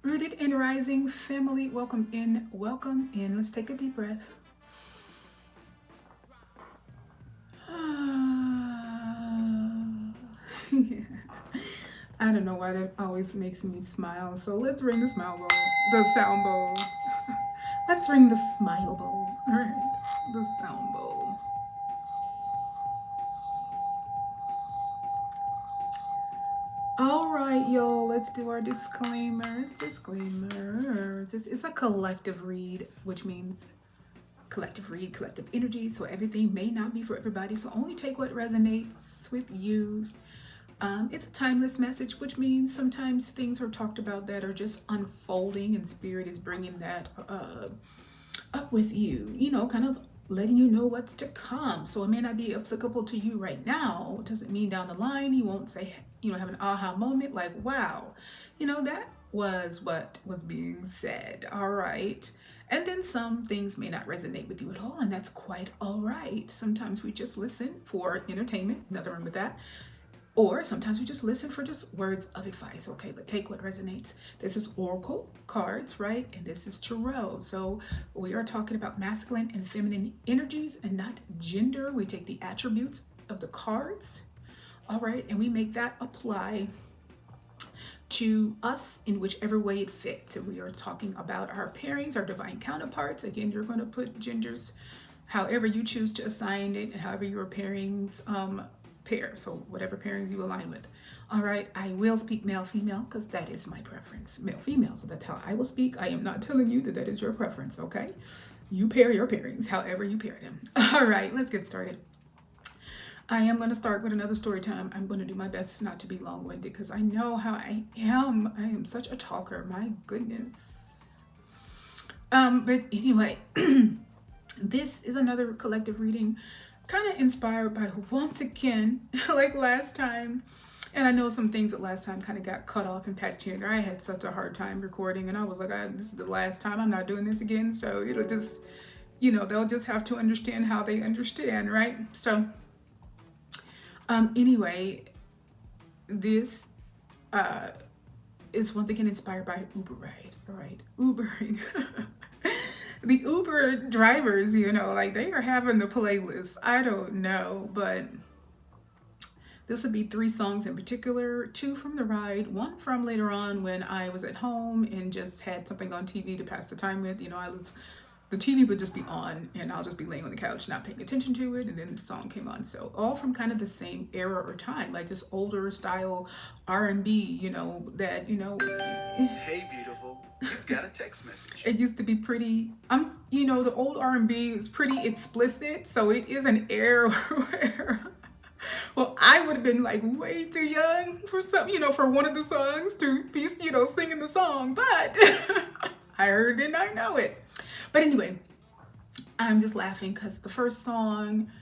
Rooted and Rising family, welcome in, welcome in. Let's take a deep breath. Yeah. I don't know why that always makes me smile. So let's ring the smile bowl, the sound bowl. Let's ring the smile bowl. All right, the sound bowl. All right, y'all, let's do our disclaimers. Disclaimers. It's a collective read, which means collective read, collective energy. So everything may not be for everybody. So only take what resonates with you. It's a timeless message, which means sometimes things are talked about that are just unfolding, and spirit is bringing that up with you. Kind of letting you know what's to come. So it may not be applicable to you right now. It doesn't mean down the line you won't say, have an aha moment like, wow, that was what was being said. All right. And then some things may not resonate with you at all, and that's quite all right. Sometimes we just listen for entertainment, nothing wrong with that. Or sometimes we just listen for just words of advice, okay? But take what resonates. This is Oracle cards, right? And this is Tarot. So we are talking about masculine and feminine energies and not gender. We take the attributes of the cards, all right? And we make that apply to us in whichever way it fits. And we are talking about our pairings, our divine counterparts. Again, you're going to put genders however you choose to assign it, however your pairings pair, so whatever pairings you align with. All right, I will speak male female because that is my preference, male female, so that's how I will speak. I am not telling you that is your preference, okay? You pair your pairings however you pair them. All right, let's get started. I am going to start with another story time. I'm going to do my best not to be long-winded because I know how I am such a talker, my goodness. But anyway, this is another collective reading, kind of inspired by, once again, like last time. And I know some things that last time kind of got cut off and patched here. I had such a hard time recording, and I was like, this is the last time. I'm not doing this again. So it'll just, they'll just have to understand how they understand, right? So anyway, this is once again inspired by Uber ride. All right, Ubering. The Uber drivers, like they are having the playlist. I don't know, but this would be 3 songs in particular, 2 from the ride, 1 from later on when I was at home and just had something on TV to pass the time with. The TV would just be on and I'll just be laying on the couch not paying attention to it, and then the song came on. So all from kind of the same era or time, like this older style R&B, Hey, beautiful. You've got a text message. It used to be pretty, the old R&B is pretty explicit, so it is an era where, well, I would have been like way too young for some, for one of the songs to be, singing the song, but I heard it and I know it. But anyway, I'm just laughing because the first song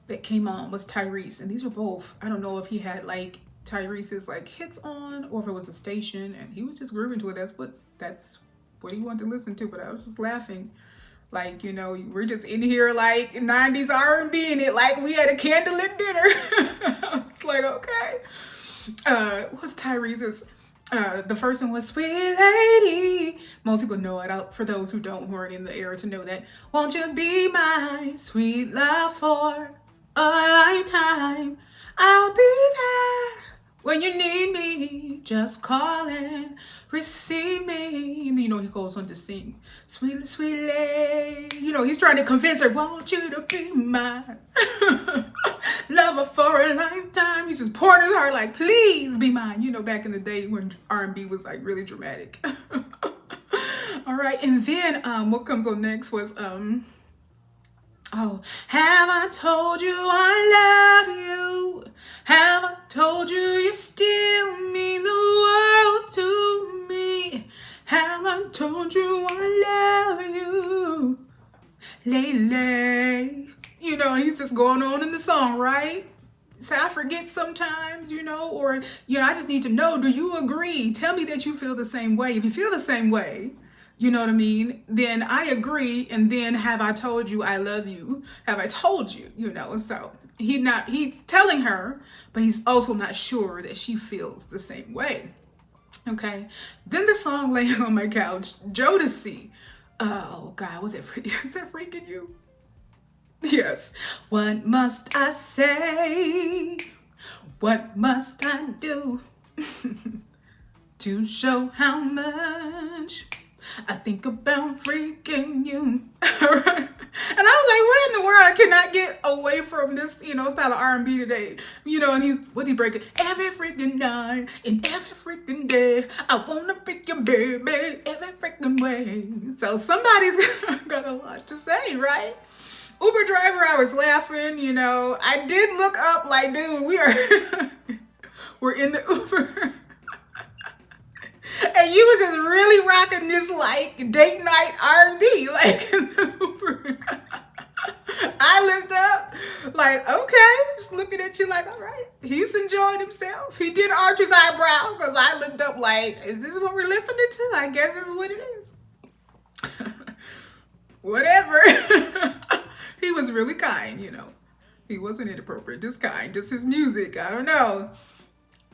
that came on was Tyrese, and these were both, I don't know if he had like Tyrese's like hits on or if it was a station and he was just grooving to it. That's what he wanted to listen to. But I was just laughing, like, we're just in here like 90s R&B in it, like we had a candlelit dinner. I was like, okay. What's Tyrese's? The first one was Sweet Lady. Most people know it. For those who don't, who aren't in the era to know that. Won't you be my sweet love for a lifetime? I'll be there when you need me. Just call and receive me. And, he goes on to sing, sweet, sweet lady. He's trying to convince her, want you to be my lover for a lifetime. He's just pouring his heart like, please be mine. Back in the day when R&B was like really dramatic. All right. And then what comes on next was, oh, have I told you I love you? Have I told you you still mean the world to me? Have I told you I love you lately? He's just going on in the song, right? So I forget sometimes, or, I just need to know, do you agree? Tell me that you feel the same way. If you feel the same way, you know what I mean? Then I agree. And then have I told you I love you? Have I told you, So he's telling her, but he's also not sure that she feels the same way. Okay. Then the song laying on my couch, Jodeci. Oh God, was it? Is that Freaking You? Yes. What must I say? What must I do to show how much I think about freaking you? And I was like, what in the world? I cannot get away from this, style of R&B today. And what he break it? Every freaking night, and every freaking day, I wanna freak your baby every freaking way. So somebody's got a lot to say, right? Uber driver, I was laughing, I did look up like, dude, we're in the Uber. And you was just really rocking this like date night R&B, like in the Uber. I looked up, like, okay, just looking at you like, all right, he's enjoying himself. He did arch his eyebrow because I looked up like, is this what we're listening to? I guess this is what it is. Whatever. He was really kind, He wasn't inappropriate, just kind, just his music. I don't know.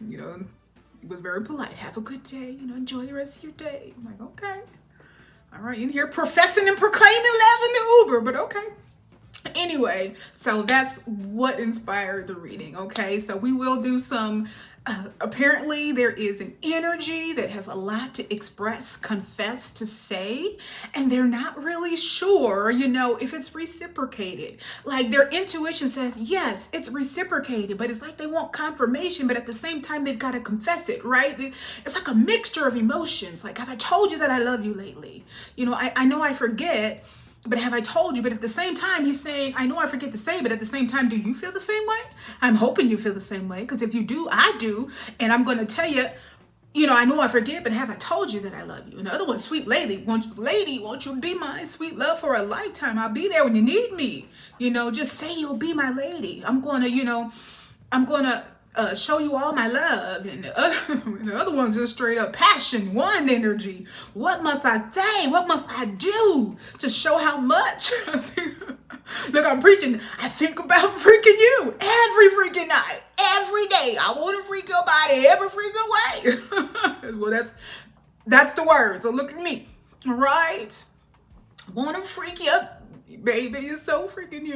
He was very polite. Have a good day, enjoy the rest of your day. I'm like, okay. All right, in here professing and proclaiming love in the Uber, but okay. Anyway, so that's what inspired the reading, okay? So we will do some, apparently there is an energy that has a lot to express, confess, to say, and they're not really sure, if it's reciprocated. Like their intuition says, yes, it's reciprocated, but it's like they want confirmation, but at the same time, they've got to confess it, right? It's like a mixture of emotions. Like, have I told you that I love you lately? I know I forget, but have I told you? But at the same time, he's saying, I know I forget to say, but at the same time, do you feel the same way? I'm hoping you feel the same way, because if you do, I do. And I'm going to tell you, I know I forget, but have I told you that I love you? In other words, sweet lady, won't you be my sweet love for a lifetime? I'll be there when you need me. Just say you'll be my lady. I'm going to show you all my love. And the other one's just straight up passion, one energy. What must I say? What must I do to show how much? Look, I'm preaching. I think about freaking you every freaking night, every day. I want to freak your body every freaking way. Well, that's the word. So look at me. All right. Want to freak you up, baby. You're so freaking,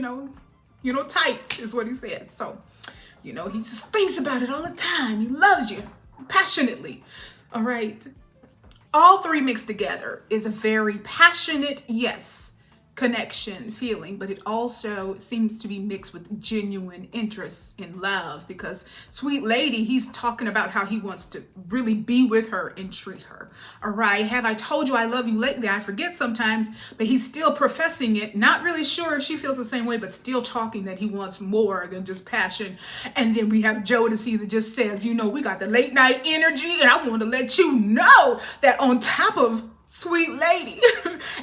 tight is what he said. So, he just thinks about it all the time. He loves you passionately. All right. All three mixed together is a very passionate, yes, connection feeling, but it also seems to be mixed with genuine interest in love, because sweet lady, he's talking about how he wants to really be with her and treat her. All right. Have I told you I love you lately? I forget sometimes, but he's still professing it. Not really sure if she feels the same way, but still talking that he wants more than just passion. And then we have Jodeci that just says, we got the late night energy, and I want to let you know that on top of sweet lady,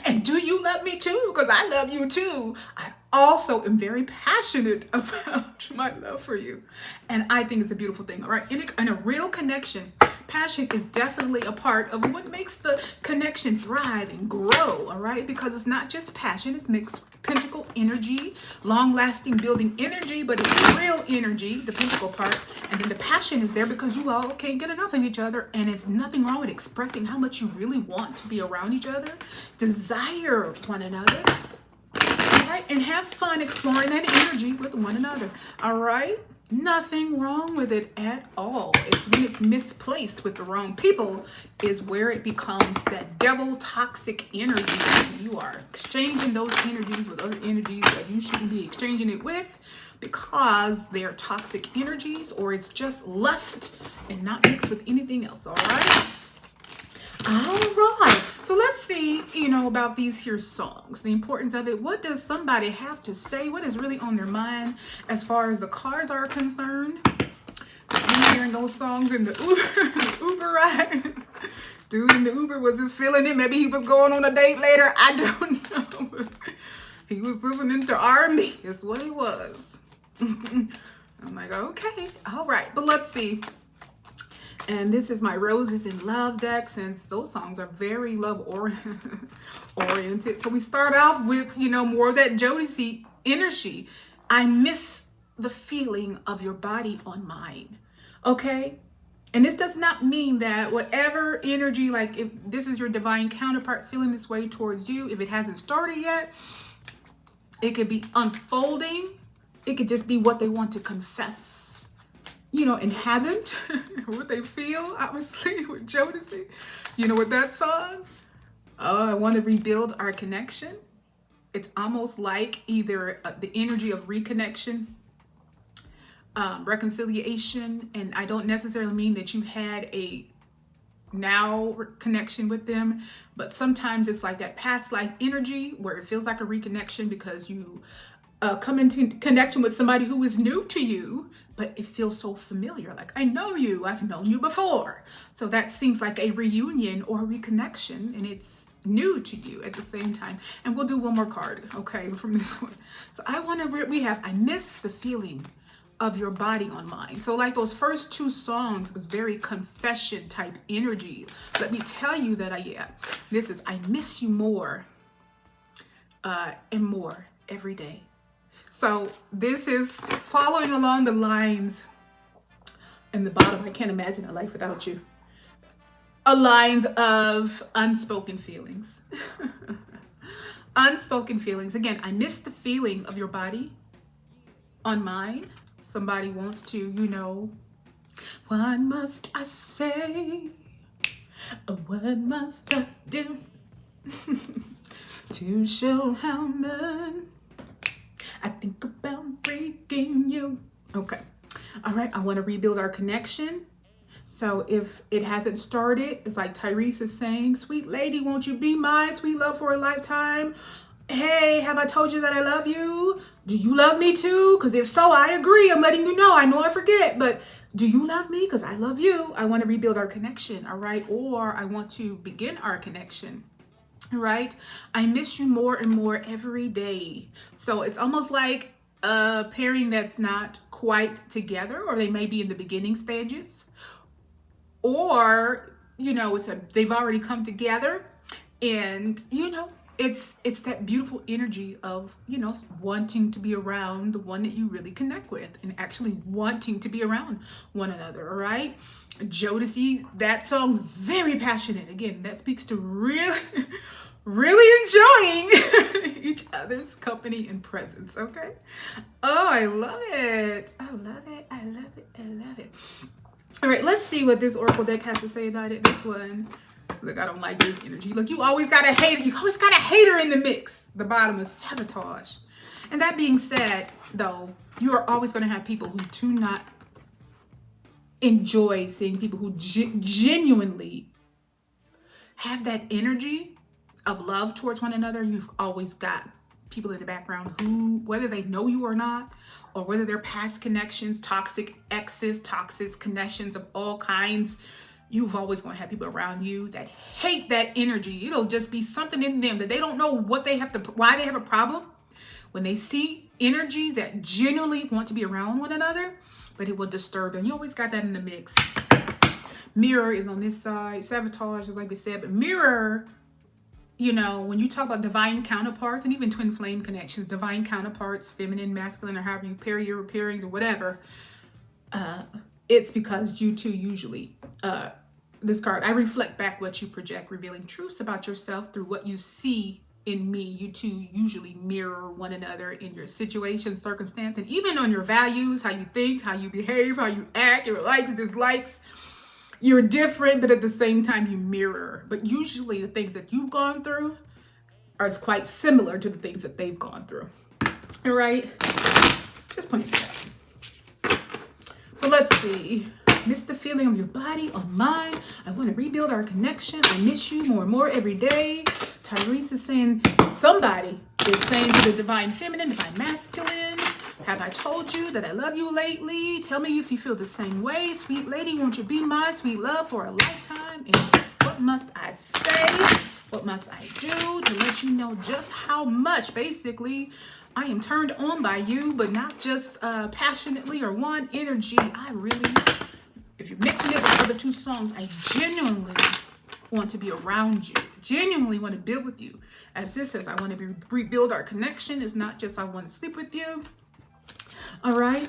and do you love me too? Because I love you too. I also am very passionate about my love for you. And I think it's a beautiful thing. All right. In a real connection, passion is definitely a part of what makes the connection thrive and grow. All right. Because it's not just passion, it's mixed pentacle energy, long-lasting building energy, but it's real energy, the pentacle part. And then the passion is there because you all can't get enough of each other, and it's nothing wrong with expressing how much you really want to be around each other, desire one another, all right, and have fun exploring that energy with one another. All right. Nothing wrong with it at all. It's when it's misplaced with the wrong people is where it becomes that devil toxic energy. You are exchanging those energies with other energies that you shouldn't be exchanging it with, because they're toxic energies, or it's just lust and not mixed with anything else. All right. All right. So let's see, about these here songs, the importance of it. What does somebody have to say? What is really on their mind as far as the cars are concerned? I'm hearing those songs in the Uber ride. Dude in the Uber was just feeling it. Maybe he was going on a date later. I don't know. He was listening to R&B. That's what he was. I'm like, okay. All right. But let's see. And this is my Roses in Love deck, since those songs are very love oriented. So we start off with, more of that Jodeci energy. I miss the feeling of your body on mine. Okay? And this does not mean that whatever energy, like if this is your divine counterpart feeling this way towards you, if it hasn't started yet, it could be unfolding. It could just be what they want to confess, and haven't, what they feel, obviously, with Jodeci. With that song, I want to rebuild our connection. It's almost like either the energy of reconnection, reconciliation, and I don't necessarily mean that you had a now connection with them, but sometimes it's like that past life energy where it feels like a reconnection because you come into connection with somebody who is new to you, but it feels so familiar. Like, I know you, I've known you before. So that seems like a reunion or a reconnection, and it's new to you at the same time. And we'll do one more card, okay, from this one. So I miss the feeling of your body on mine. So like those first two songs was very confession type energy. Let me tell you that this is I miss you more and more every day. So this is following along the lines in the bottom. I can't imagine a life without you. A lines of unspoken feelings. Unspoken feelings. Again, I miss the feeling of your body on mine. Somebody wants to, what must I say? What must I do to show how much I think about freaking you? Okay. All right. I want to rebuild our connection. So if it hasn't started, it's like Tyrese is saying, sweet lady, won't you be my sweet love for a lifetime? Hey, have I told you that I love you? Do you love me too? Because if so, I agree. I'm letting you know. I know I forget, but do you love me? Because I love you. I want to rebuild our connection, all right? Or I want to begin our connection, all right? I miss you more and more every day. So it's almost like a pairing that's not quite together, or they may be in the beginning stages, or, they've already come together, and, it's that beautiful energy of, wanting to be around the one that you really connect with and actually wanting to be around one another, all right? Jodeci, that song, very passionate. Again, that speaks to really, really enjoying each other's company and presence, okay? Oh, I love it. I love it. I love it. I love it. All right, let's see what this Oracle deck has to say about it. This one. Look, I don't like this energy. Look, you always got a hater. You always got a hater in the mix. The bottom is sabotage. And that being said, though, you are always going to have people who do not enjoy seeing people who genuinely have that energy of love towards one another. You've always got people in the background who, whether they know you or not, or whether they're past connections, toxic exes, toxic connections of all kinds, you've always going to have people around you that hate that energy. It'll just be something in them that they don't know why they have a problem when they see energies that genuinely want to be around one another, but it will disturb them. You always got that in the mix. Mirror is on this side. Sabotage is like we said, but mirror, when you talk about divine counterparts and even twin flame connections, divine counterparts, feminine, masculine, or however you pair your pairings or whatever, it's because you two usually, this card, I reflect back what you project, revealing truths about yourself through what you see in me. You two usually mirror one another in your situation, circumstance, and even on your values, how you think, how you behave, how you act, your likes, dislikes. You're different, but at the same time, you mirror. But usually the things that you've gone through are quite similar to the things that they've gone through. All right? Just point it out. But let's see. Miss the feeling of your body on mine. I want to rebuild our connection. I miss you more and more every day. Tyrese is saying, somebody is saying to the divine feminine, divine masculine, have I told you that I love you lately? Tell me if you feel the same way. Sweet lady, won't you be my sweet love for a lifetime? And what must I say? What must I do to let you know just how much, basically, I am turned on by you, but not just passionately or one energy. I really, if you're mixing it with the other two songs, I genuinely want to be around you. Genuinely want to build with you. As this says, I want to rebuild our connection. It's not just I want to sleep with you. All right.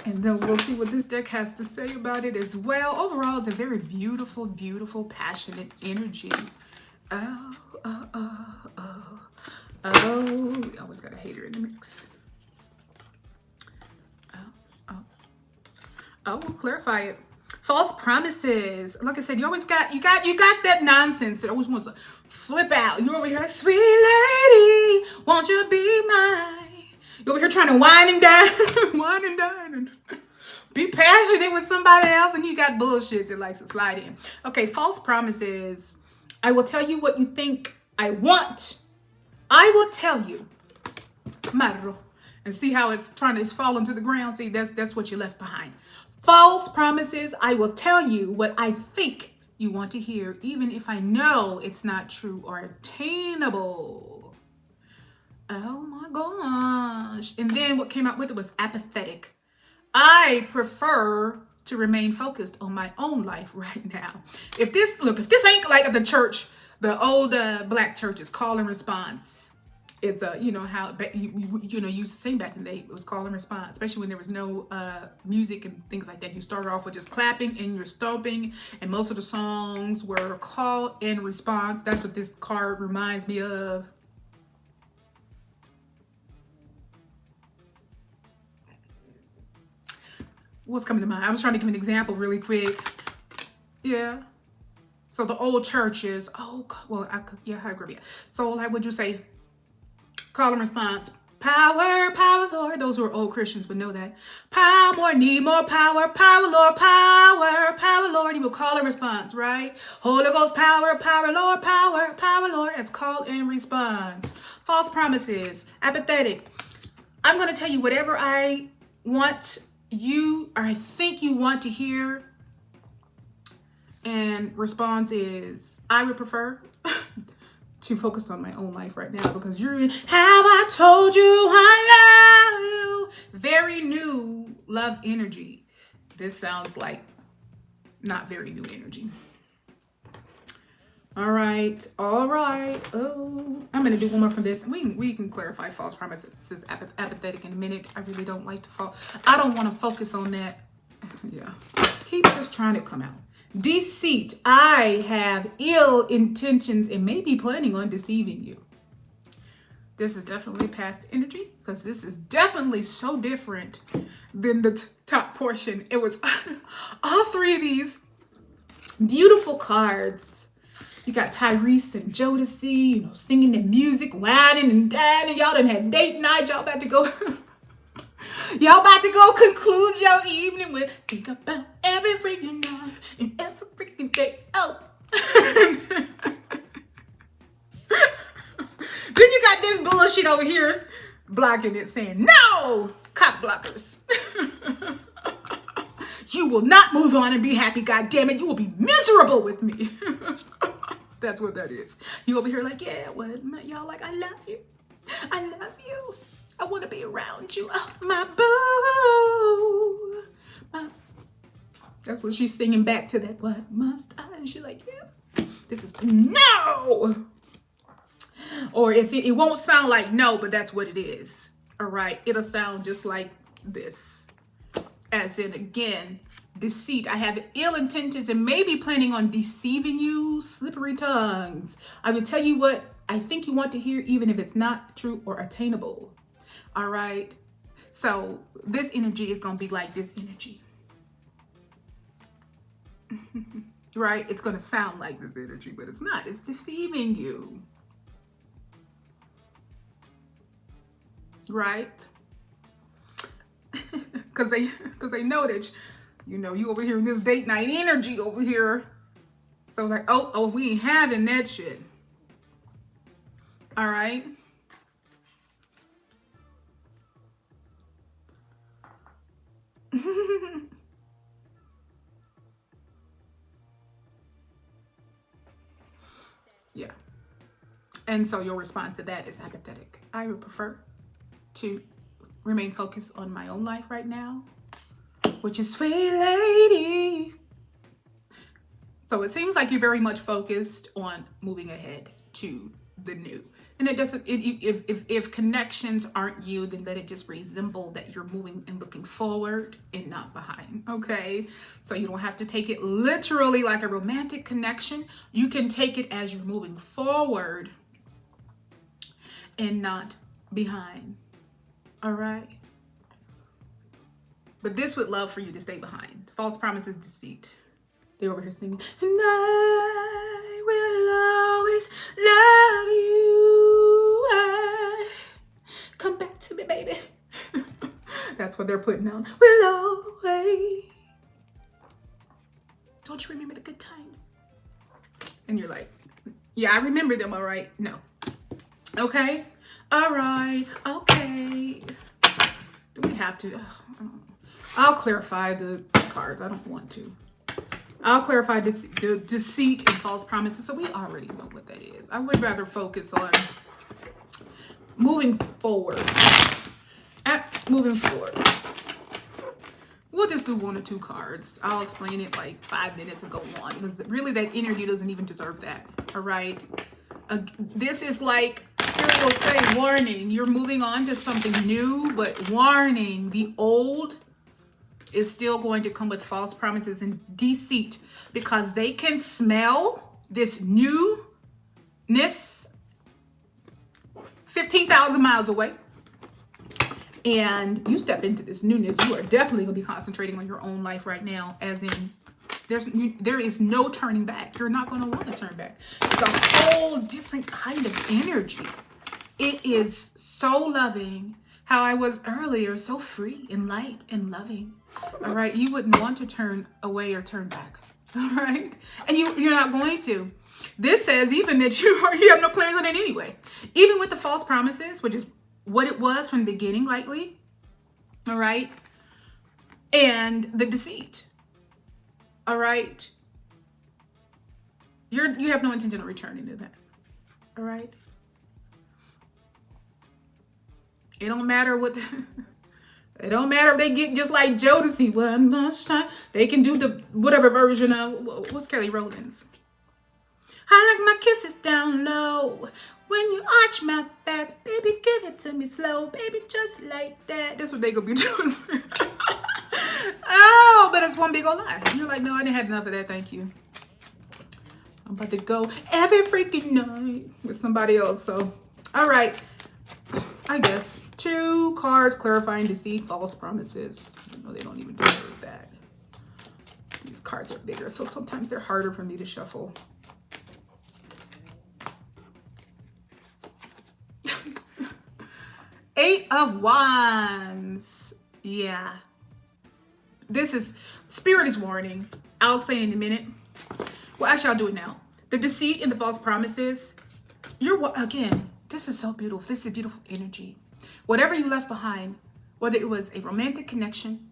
And then we'll see what this deck has to say about it as well. Overall, it's a very beautiful, beautiful, passionate energy. Oh, oh, oh, oh. Oh, we always got a hater in the mix. Oh, we'll clarify it. False promises. Like I said, you always got that nonsense that always wants to flip out. You're over here like, sweet lady, won't you be mine? You're over here trying to wine and dine, wine and dine, and be passionate with somebody else, and you got bullshit that likes to slide in. Okay, false promises. I will tell you what you think I want. I will tell you, Marro, and see how it's falling to the ground. See, that's what you left behind. False promises. I will tell you what I think you want to hear, even if I know it's not true or attainable. Oh my gosh. And then what came out with it was apathetic. I prefer to remain focused on my own life right now. If this ain't like the church, the old black churches, call and response. It's you know how you used to sing back in the day. It was call and response, especially when there was no music and things like that. You started off with just clapping and you're stomping, and most of the songs were call and response. That's what this card reminds me of. What's coming to mind? I was trying to give an example really quick. Yeah. So the old churches. Oh well, I agree. So like, would you say? Call and response. Power, power, Lord. Those who are old Christians would know that. Power, need more power, power, Lord, power, power, Lord. You will call and response, right? Holy Ghost, power, power, Lord, power, power, Lord. That's call and response. False promises, apathetic. I'm going to tell you whatever I want you, or I think you want to hear. And response is, I would prefer to focus on my own life right now, because you're in, have I told you I love you? Very new love energy. This sounds like not very new energy. All right. Oh, I'm gonna do one more from this. We can clarify false promises, apathetic in a minute. I really don't like to I don't want to focus on that. Yeah, keeps just trying to come out. Deceit. I have ill intentions and may be planning on deceiving you. This is definitely past energy, because this is definitely so different than the top portion. It was all three of these beautiful cards. You got Tyrese and Jodeci, singing their music, whining and dining. Y'all done had date night. Y'all about to go. Y'all about to go conclude your evening with think about every freaking night and every freaking day. Oh. Then you got this bullshit over here blocking it, saying, no, cock blockers. You will not move on and be happy, God damn it. You will be miserable with me. That's what that is. You over here like, yeah, what? Y'all like, I love you. I love you. I want to be around you. Oh, my boo. That's what she's singing back to that. What must I? And she's like, yeah, this is no. Or if it won't sound like no, but that's what it is. All right. It'll sound just like this. As in, again, deceit. I have ill intentions and maybe planning on deceiving you. Slippery tongues. I will tell you what I think you want to hear, even if it's not true or attainable. All right. So this energy is going to be like this energy. Right? It's going to sound like this energy, but it's not. It's deceiving you. Right? Because they know that, you over here in this date night energy over here. So it's like, oh, we ain't having that shit. All right. Yeah. And so your response to that is apathetic. I would prefer to remain focused on my own life right now, which is sweet lady. So it seems like you're very much focused on moving ahead to the new. And it doesn't, if connections aren't you, then let it just resemble that you're moving and looking forward and not behind. Okay. So you don't have to take it literally like a romantic connection. You can take it as you're moving forward and not behind. All right. But this would love for you to stay behind. False promises, deceit. They're over here singing, and I will always love you. Come back to me, baby. That's what they're putting on. Will always. Don't you remember the good times? And you're like, yeah, I remember them, all right. No. Okay. All right. Okay. Do we have to? I'll clarify the cards. I don't want to. I'll clarify this, the deceit and false promises. So we already know what that is. I would rather focus on moving forward. Moving forward. We'll just do 1 or 2 cards. I'll explain it like 5 minutes and go on. Because really that energy doesn't even deserve that. All right. This is like, Spirit will say, warning. You're moving on to something new, but warning. The old is still going to come with false promises and deceit, because they can smell this newness 15,000 miles away. And you step into this newness, you are definitely going to be concentrating on your own life right now, as in there is no turning back. You're not going to want to turn back. It's a whole different kind of energy. It is so loving, how I was earlier, so free and light and loving. All right, you wouldn't want to turn away or turn back. All right, and you're not going to. This says even that you have no plans on it anyway. Even with the false promises, which is what it was from the beginning, likely. All right, and the deceit. All right, you have no intention of returning to that. All right. It don't matter what. It don't matter if they get just like Jodeci one much time. They can do the whatever version of what's Kelly Rowland's. I like my kisses down low. When you arch my back, baby, give it to me slow, baby, just like that. That's what they gonna be doing. Oh, but it's one big old lie. You're like, no, I didn't have enough of that. Thank you. I'm about to go every freaking night with somebody else. So, all right. I guess 2 cards clarifying deceit, false promises. No, they don't even deserve that. These cards are bigger, so sometimes they're harder for me to shuffle. Eight of Wands. Yeah. This is, Spirit is warning. I'll explain in a minute. Well, actually, I'll do it now. The deceit and the false promises. Again, this is so beautiful. This is beautiful energy. Whatever you left behind, whether it was a romantic connection,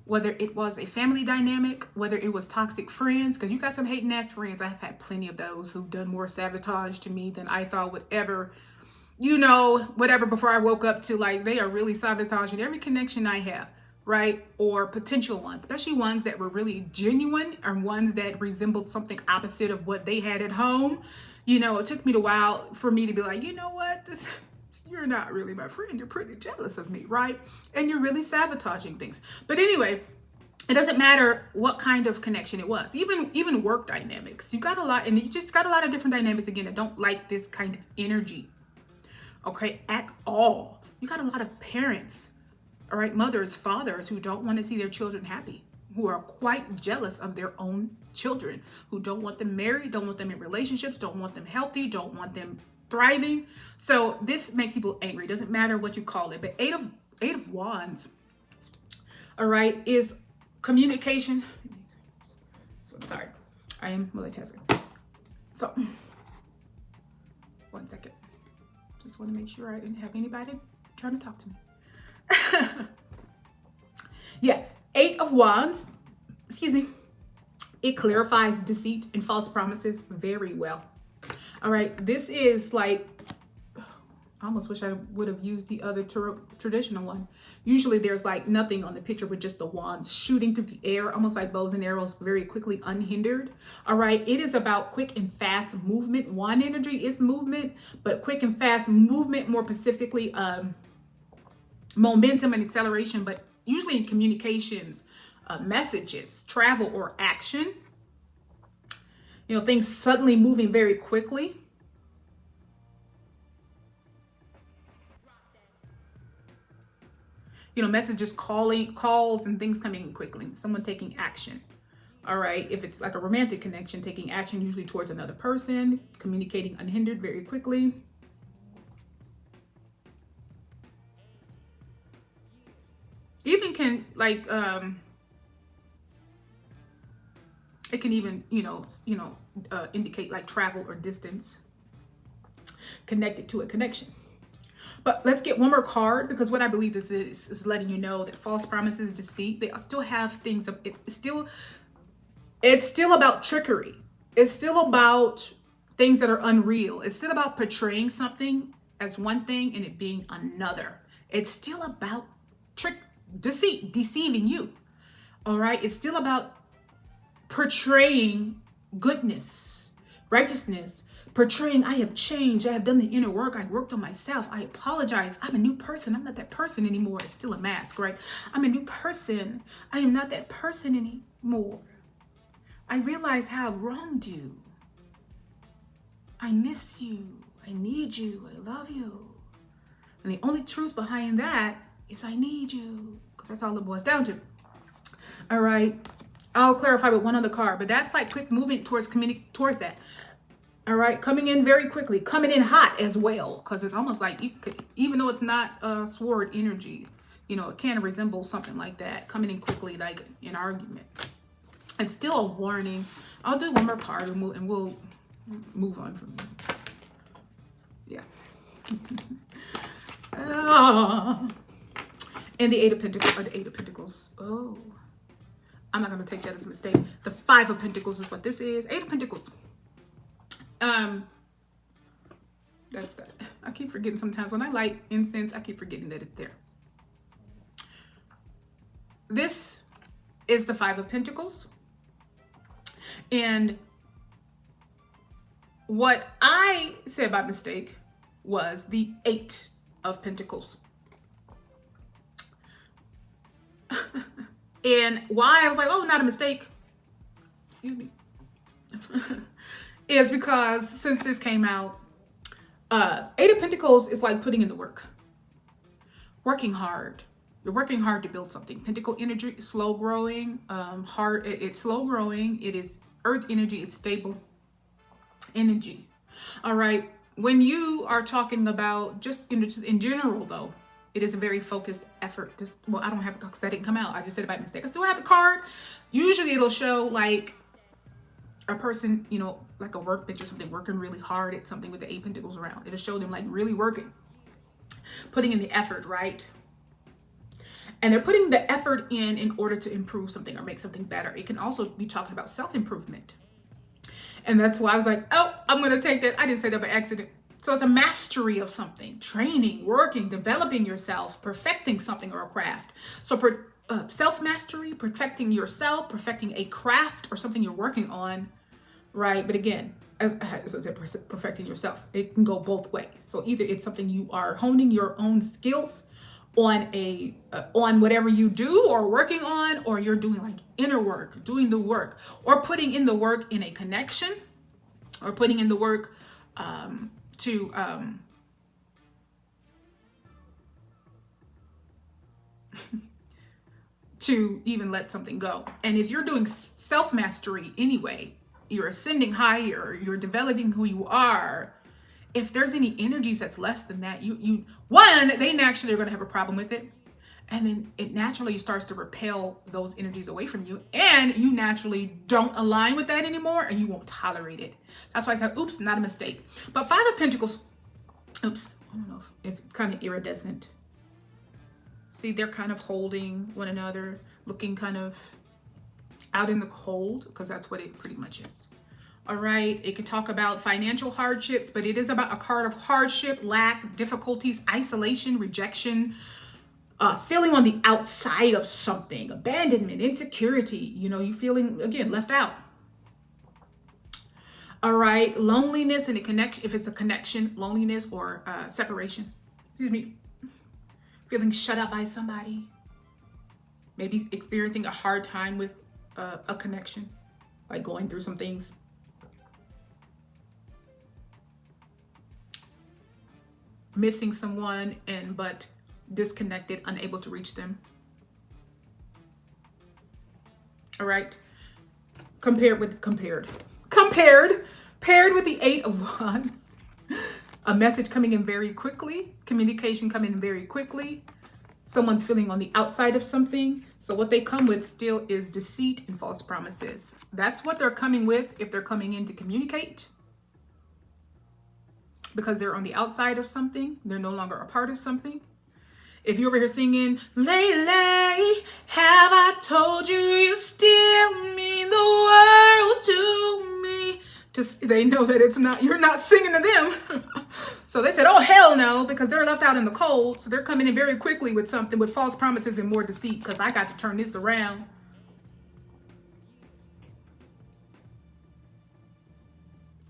whether it was a family dynamic, whether it was toxic friends, because you got some hating ass friends. I've had plenty of those who've done more sabotage to me than I thought would ever, whatever, before I woke up to, like, they are really sabotaging every connection I have, right? Or potential ones, especially ones that were really genuine or ones that resembled something opposite of what they had at home. It took me a while for me to be like, you know what? You're not really my friend. You're pretty jealous of me, right? And you're really sabotaging things. But anyway, it doesn't matter what kind of connection it was. Even work dynamics. You got a lot, and you just got a lot of different dynamics, again, that don't like this kind of energy. Okay, at all. You got a lot of parents, all right, mothers, fathers who don't want to see their children happy, who are quite jealous of their own children, who don't want them married, don't want them in relationships, don't want them healthy, don't want them thriving. So this makes people angry. Doesn't matter what you call it. But eight of Wands, all right, is communication. So I'm sorry, I am multitasking. So 1 second. Just want to make sure I didn't have anybody trying to talk to me. Yeah, 8 of Wands. Excuse me. It clarifies deceit and false promises very well. All right, this is like, I almost wish I would have used the other traditional one. Usually there's like nothing on the picture with just the wands shooting through the air, almost like bows and arrows, very quickly, unhindered. All right, it is about quick and fast movement. Wand energy is movement, but quick and fast movement, more specifically, momentum and acceleration, but usually in communications, messages, travel, or action. You know, things suddenly moving very quickly. You know, messages, calls and things coming in quickly. Someone taking action. All right. If it's like a romantic connection, taking action usually towards another person, communicating unhindered very quickly. Even can like it can even indicate like travel or distance connected to a connection. But let's get one more card, because what I believe this is letting you know that false promises, deceit, they still have things of it's still about trickery. It's still about things that are unreal. It's still about portraying something as one thing and it being another. It's still about deceit, deceiving you. All right? It's still about portraying goodness, righteousness, portraying I have changed, I have done the inner work, I worked on myself, I apologize, I'm a new person, I'm not that person anymore. It's still a mask, right? I'm a new person, I am not that person anymore. I realize how I've wronged you. I miss you, I need you, I love you. And the only truth behind that is I need you, because that's all it boils down to. All right, I'll clarify with one other card, but that's like quick movement towards that. All right, coming in very quickly, coming in hot as well, because it's almost like, even though it's not sword energy, you know, it can resemble something like that, coming in quickly, like an argument. It's still a warning. I'll do one more card and we'll move on from here. Yeah. And the Eight of Pentacles, Oh, I'm not going to take that as a mistake. The Five of Pentacles is what this is. Eight of Pentacles. That's that. I keep forgetting sometimes when I light incense, I keep forgetting that it's there. This is the Five of Pentacles. And what I said by mistake was the Eight of Pentacles. And why I was like, oh, not a mistake. Excuse me. Is because since this came out, Eight of Pentacles is like putting in the work. Working hard. You're working hard to build something. Pentacle energy, slow growing. It's slow growing. It is earth energy. It's stable energy. All right. When you are talking about just in general, though, it is a very focused effort. I don't have it because that didn't come out. I just said it by mistake. I still have the card. Usually it'll show like a person, you know, like a workbench or something, working really hard at something with the Eight Pentacles around. It'll show them like really working, putting in the effort, right? And they're putting the effort in order to improve something or make something better. It can also be talking about self-improvement. And that's why I was like, oh, I'm going to take that. I didn't say that by accident. So it's a mastery of something, training, working, developing yourself, perfecting something or a craft. So self-mastery, perfecting yourself, perfecting a craft or something you're working on, right? But again, as I said, perfecting yourself, it can go both ways. So either it's something you are honing your own skills on on whatever you do or working on, or you're doing like inner work, doing the work, or putting in the work in a connection, or putting in the work to even let something go. And if you're doing self-mastery anyway, you're ascending higher, you're developing who you are. If there's any energies that's less than that, they naturally are going to have a problem with it. And then it naturally starts to repel those energies away from you. And you naturally don't align with that anymore, and you won't tolerate it. That's why I said, oops, not a mistake. But Five of Pentacles, oops, I don't know if it's kind of iridescent. See, they're kind of holding one another, looking kind of out in the cold, because that's what it pretty much is. All right. It can talk about financial hardships, but it is about a card of hardship, lack, difficulties, isolation, rejection, feeling on the outside of something, abandonment, insecurity. You feeling, again, left out. All right. Loneliness and a connection. If it's a connection, loneliness or separation. Excuse me. Feeling shut out by somebody. Maybe experiencing a hard time with a connection, like going through some things. Missing someone but disconnected, unable to reach them. All right. Paired with the Eight of Wands. A message coming in very quickly, communication coming in very quickly. Someone's feeling on the outside of something. So what they come with still is deceit and false promises. That's what they're coming with if they're coming in to communicate. Because they're on the outside of something. They're no longer a part of something. If you're over here singing, lately, have I told you you still mean the world to me? They know that it's not, you're not singing to them. So they said, oh, hell no, because they're left out in the cold. So they're coming in very quickly with something with false promises and more deceit because I got to turn this around.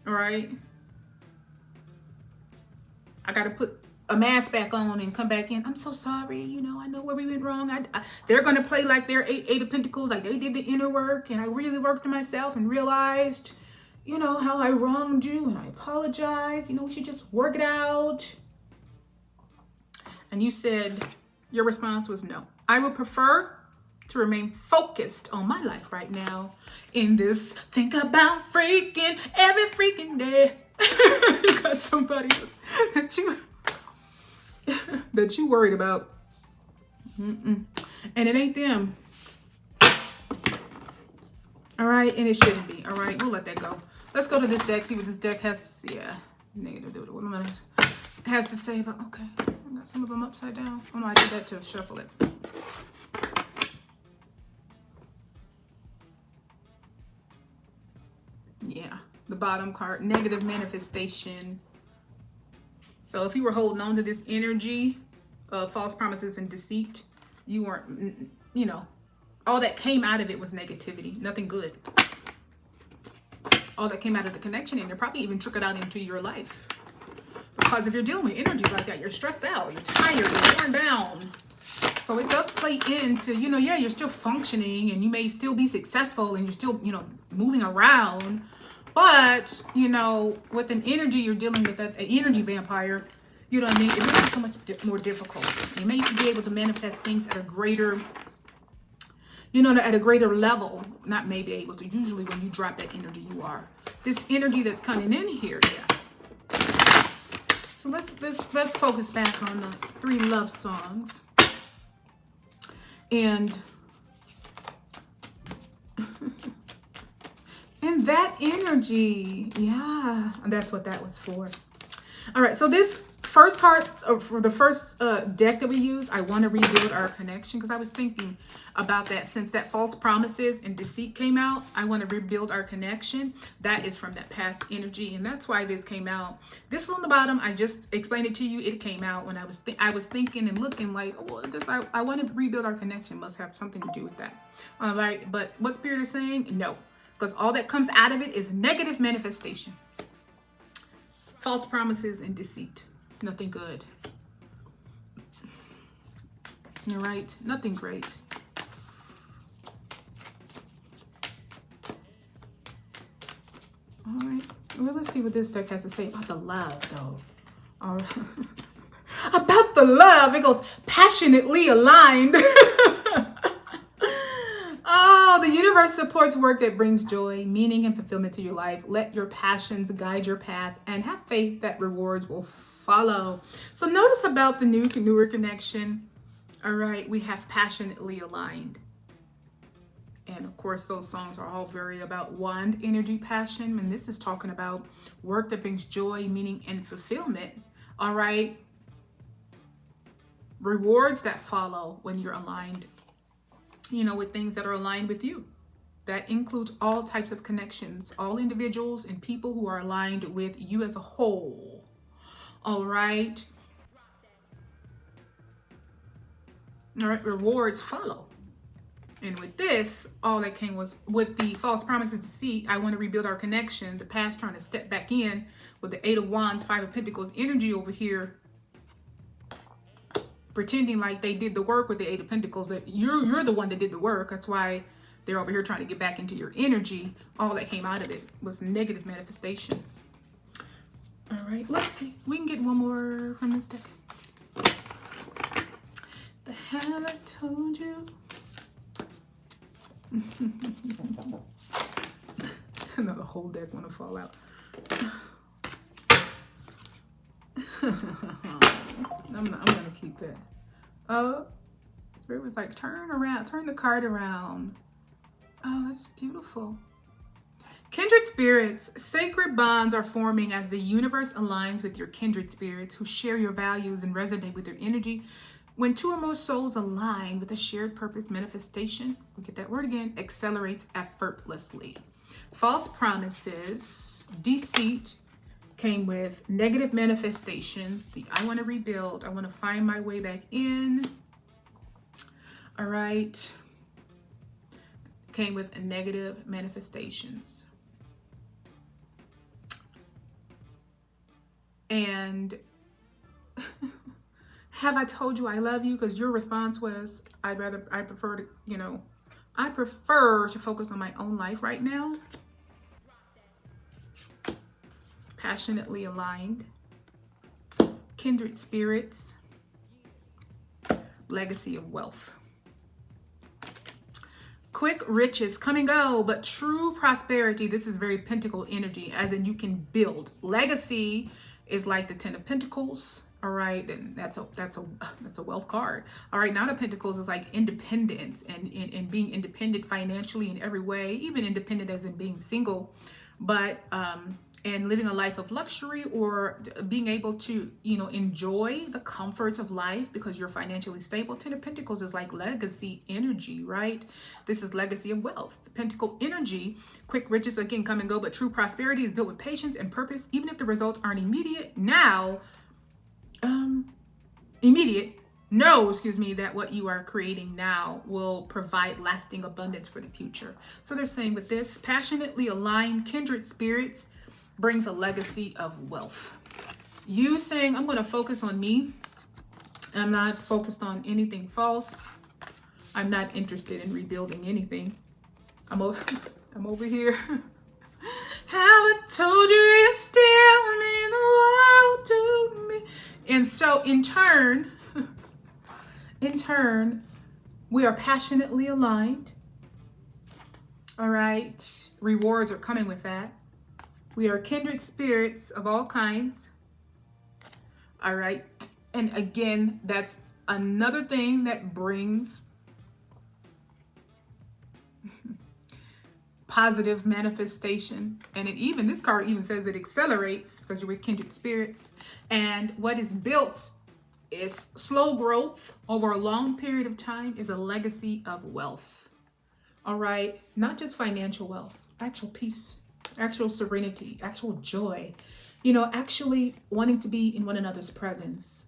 All right. I got to put a mask back on and come back in. I'm so sorry. I know where we went wrong. They're going to play like they're eight of Pentacles, like they did the inner work. And I really worked on myself and realized, how I wronged you. And I apologize. We should just work it out. And you said, your response was no. I would prefer to remain focused on my life right now in this think about freaking every freaking day. You got somebody else that you worried about. And it ain't them. All right. And it shouldn't be. All right. We'll let that go. Let's go to this deck. See what this deck has to say. Yeah. Negative. What am I? Has to say about. Okay. I got some of them upside down. Oh no, I did that to shuffle it. Yeah. The bottom card, negative manifestation. So if you were holding on to this energy of false promises and deceit, you weren't, all that came out of it was negativity, nothing good. All that came out of the connection, and it probably even trickled out into your life. Because if you're dealing with energies like that, you're stressed out, you're tired, you're worn down. So it does play into, you're still functioning and you may still be successful and you're still, moving around. But, with an energy you're dealing with, an energy vampire, it makes it so much more difficult. You may be able to manifest things at a greater, at a greater level. Not may be able to. Usually when you drop that energy, you are. This energy that's coming in here, yeah. So let's focus back on the 3 love songs. And and that energy, yeah, that's what that was for. All right, so this first card, for the first deck that we use, I want to rebuild our connection, because I was thinking about that. Since that false promises and deceit came out, I want to rebuild our connection. That is from that past energy, and that's why this came out. This is on the bottom. I just explained it to you. It came out when I was thinking and looking like, oh, I want to rebuild our connection. Must have something to do with that. All right, but what Spirit is saying? No, because all that comes out of it is negative manifestation, false promises and deceit. Nothing good. All right, nothing great. All right, well, let's see what this deck has to say about the love, though. All right. About the love, it goes passionately aligned. Oh, the universe supports work that brings joy, meaning, and fulfillment to your life. Let your passions guide your path and have faith that rewards will follow. So notice about the newer connection. All right, we have passionately aligned. And of course, those songs are all very about wand energy, passion. And this is talking about work that brings joy, meaning, and fulfillment. All right. Rewards that follow when you're aligned, with things that are aligned with you. That includes all types of connections, all individuals and people who are aligned with you as a whole. All right. All right. Rewards follow. And with this, all that came was with the false promises to see, I want to rebuild our connection. The past trying to step back in with the Eight of Wands, Five of Pentacles energy over here, pretending like they did the work with the Eight of Pentacles, but you're the one that did the work. That's why they're over here trying to get back into your energy. All that came out of it was negative manifestation. All right, let's see. We can get one more from this deck. The hell I told you. Another whole deck want to fall out. I'm gonna keep that. Oh, Spirit was like, turn around, turn the card around. Oh, that's beautiful. Kindred spirits, sacred bonds are forming as the universe aligns with your kindred spirits who share your values and resonate with your energy. When two or more souls align with a shared purpose, manifestation, we'll get that word again, accelerates effortlessly. False promises, deceit came with negative manifestation. The I want to rebuild. I want to find my way back in. All right. Came with negative manifestations. And have I told you I love you? Because your response was, I prefer to, I prefer to focus on my own life right now. Passionately aligned. Kindred spirits. Legacy of wealth. Quick riches come and go, but true prosperity, this is very pentacle energy, as in you can build. Legacy is like the Ten of Pentacles, all right, and that's a wealth card. All right, Nine of Pentacles is like independence and being independent financially in every way, even independent as in being single, but and living a life of luxury or being able to, enjoy the comforts of life because you're financially stable. Ten of Pentacles is like legacy energy, right? This is legacy of wealth. The Pentacle energy, quick riches again come and go, but true prosperity is built with patience and purpose, even if the results aren't immediate. Know that what you are creating now will provide lasting abundance for the future. So they're saying with this, passionately aligned kindred spirits brings a legacy of wealth. You saying, I'm going to focus on me. I'm not focused on anything false. I'm not interested in rebuilding anything. I'm over here. Have I told you you still mean the world to me? And so in turn, we are passionately aligned. All right. Rewards are coming with that. We are kindred spirits of all kinds. All right. And again, that's another thing that brings positive manifestation. And this card even says it accelerates because you're with kindred spirits. And what is built is slow growth over a long period of time is a legacy of wealth. All right. Not just financial wealth, actual peace, actual serenity, actual joy, actually wanting to be in one another's presence,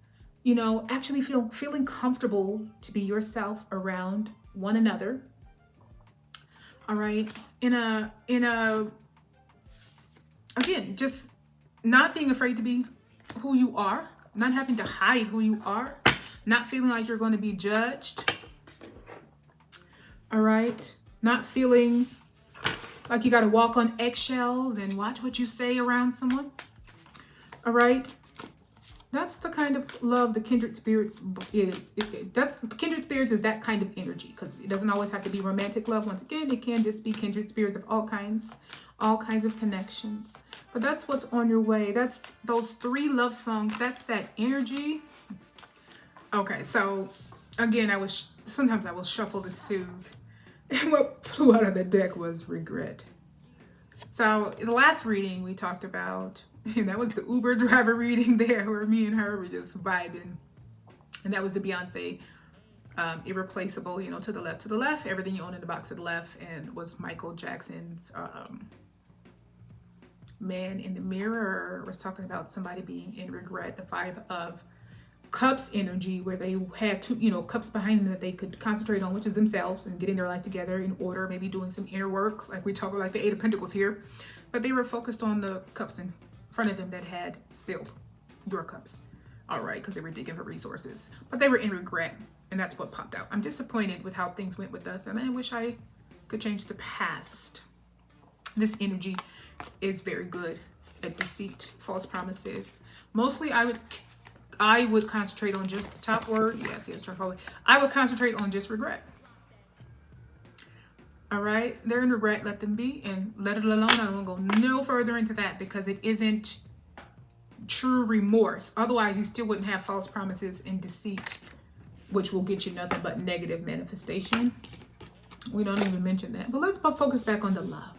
actually feeling comfortable to be yourself around one another. All right. Again, just not being afraid to be who you are, not having to hide who you are, not feeling like you're going to be judged. All right. Not feeling like you got to walk on eggshells and watch what you say around someone. All right. That's the kind of love the kindred spirit is. Kindred spirits is that kind of energy, because it doesn't always have to be romantic love. Once again, it can just be kindred spirits of all kinds of connections. But that's what's on your way. That's those 3 love songs. That's that energy. Okay, so again, sometimes I will shuffle to soothe. And what flew out of the deck was regret. So in the last reading we talked about, and that was the Uber driver reading there where me and her were just vibing. And that was the Beyonce Irreplaceable, to the left, everything you own in the box to the left, and was Michael Jackson's Man in the Mirror. Was talking about somebody being in regret, the Five of Cups energy, where they had two, cups behind them that they could concentrate on, which is themselves, and getting their life together in order, maybe doing some inner work, like we talk about, like the Eight of Pentacles here. But they were focused on the cups in front of them that had spilled, your cups. All right, because they were digging for resources. But they were in regret, and that's what popped out. I'm disappointed with how things went with us, and I wish I could change the past. This energy is very good at deceit, false promises. Mostly I would concentrate on just the top word. Yes, straightforward. I would concentrate on just regret. All right, they're in regret. Let them be and let it alone. I don't want to go no further into that because it isn't true remorse. Otherwise, you still wouldn't have false promises and deceit, which will get you nothing but negative manifestation. We don't even mention that. But let's focus back on the love.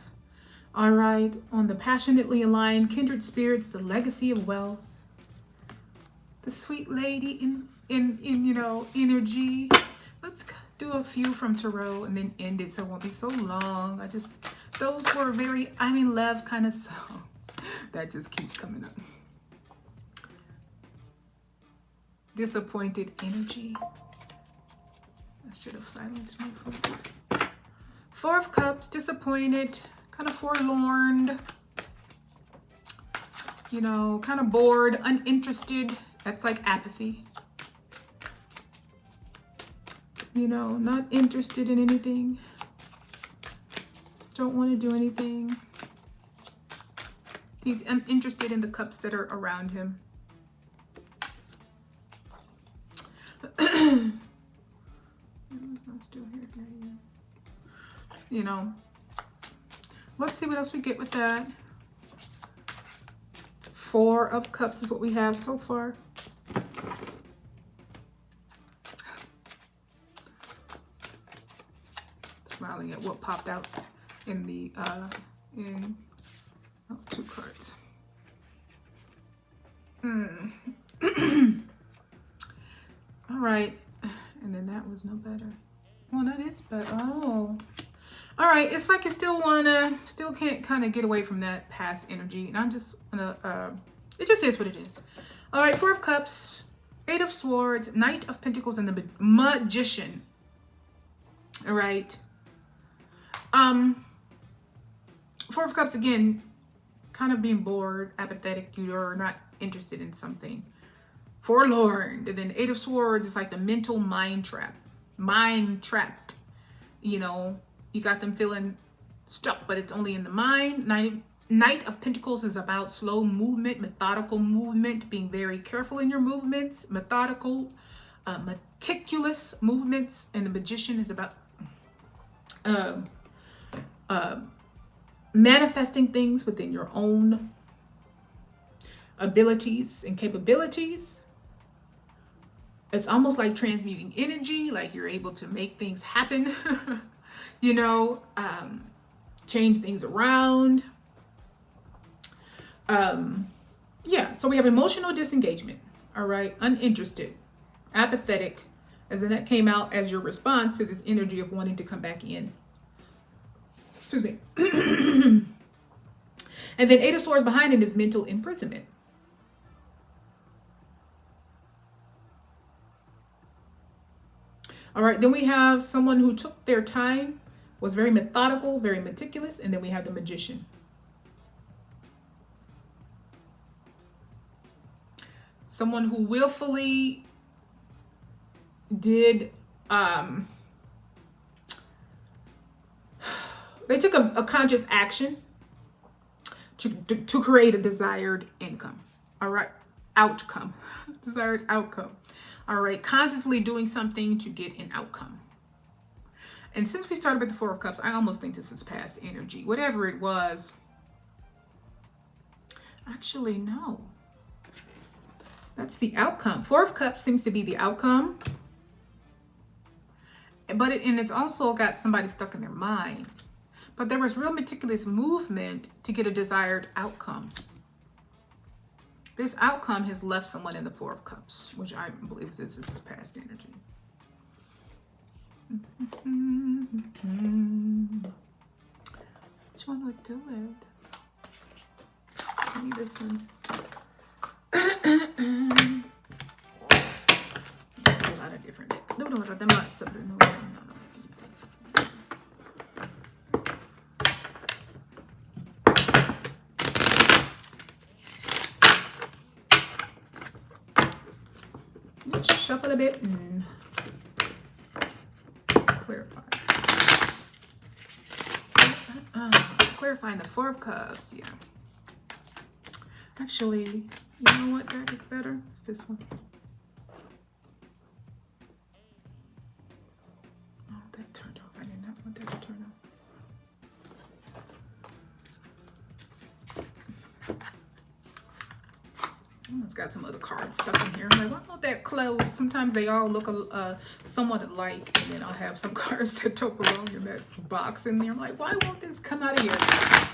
All right, on the passionately aligned kindred spirits, the legacy of wealth, the sweet lady in energy. Let's do a few from tarot and then end it so it won't be so long. Those were very I'm in love kind of songs that just keeps coming up. Disappointed energy. I should have silenced my phone. Four of Cups, disappointed, kind of forlorn, kind of bored, uninterested. That's like apathy. Not interested in anything. Don't want to do anything. He's uninterested in the cups that are around him. I'm still here. Let's see what else we get with that. Four of Cups is what we have so far. Smiling at what popped out in the two cards. All right, and then that was no better. Well, that is better. Oh, all right. It's like you still can't kind of get away from that past energy, and I'm just gonna. It just is what it is. All right, Four of Cups, Eight of Swords, Knight of Pentacles, and the Magician. All right. Four of Cups again, kind of being bored, apathetic. You're not interested in something. Forlorn. And then Eight of Swords is like the mental mind trap. Mind trapped. You got them feeling stuck, but it's only in the mind. Knight of Pentacles is about slow movement, methodical movement, being very careful in your movements, methodical, meticulous movements. And the Magician is about manifesting things within your own abilities and capabilities. It's almost like transmuting energy, like you're able to make things happen, change things around. So we have emotional disengagement, all right, uninterested, apathetic, as in that came out as your response to this energy of wanting to come back in. Excuse me. And then Eight of Swords behind it is mental imprisonment. All right, then we have someone who took their time, was very methodical, very meticulous, and then we have the Magician. Someone who willfully did, they took a conscious action to create a desired income. All right, outcome, desired outcome. All right, consciously doing something to get an outcome. And since we started with the Four of Cups, I almost think this is past energy. Whatever it was. Actually, no. That's the outcome. Four of Cups seems to be the outcome. But it's also got somebody stuck in their mind. But there was real meticulous movement to get a desired outcome. This outcome has left someone in the Four of Cups, which I believe this is past energy. Which one would do it? Give me this one. A lot of different. No. Let's shuffle a bit and clarify. Clarifying the Four of Cups, yeah. Actually, you know what deck is better? It's this one. Oh, that turned off. I did not want that to turn off. It's got some other cards stuck in here. I'm like, why won't that close? Sometimes they all look somewhat alike, and then I'll have some cards that don't belong in that box in there. I'm like, why won't this come out of here?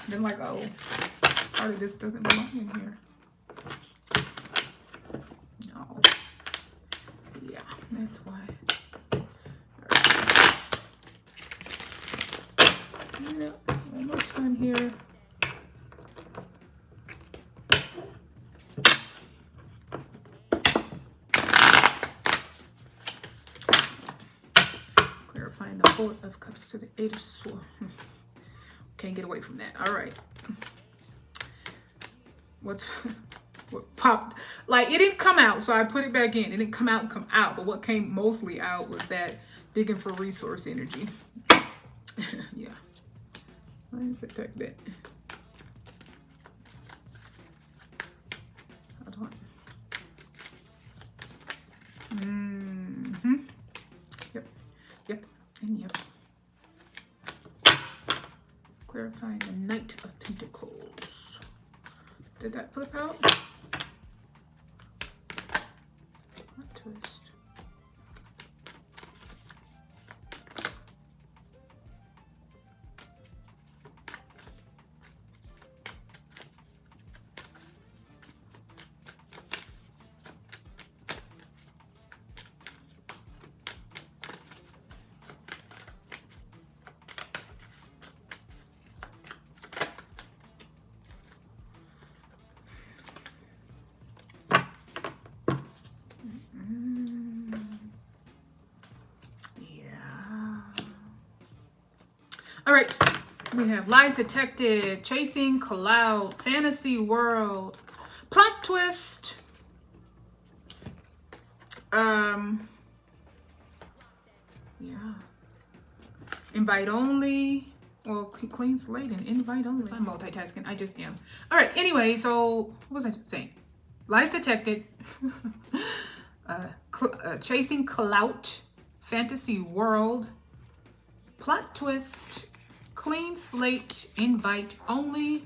And then like, oh, part of this doesn't belong in here. No. Yeah, that's why. All right. Almost done here. The Four of Cups to the Eight of Swords. Can't get away from that. All right. What popped? Like, it didn't come out, so I put it back in. It didn't come out. But what came mostly out was that digging for resource energy. Yeah. Why does it take that? Hold on. Yep. And yep. Clarifying the Knight of Pentacles. Did that flip out? What twist? All right, we have Lies Detected, Chasing Cloud, Fantasy World, Plot Twist, Invite Only, well, Clean Slate and Invite Only. I'm multitasking, I just am. All right, anyway, so what was I saying? Lies Detected, Chasing Clout, Fantasy World, Plot Twist, Clean Slate, Invite Only.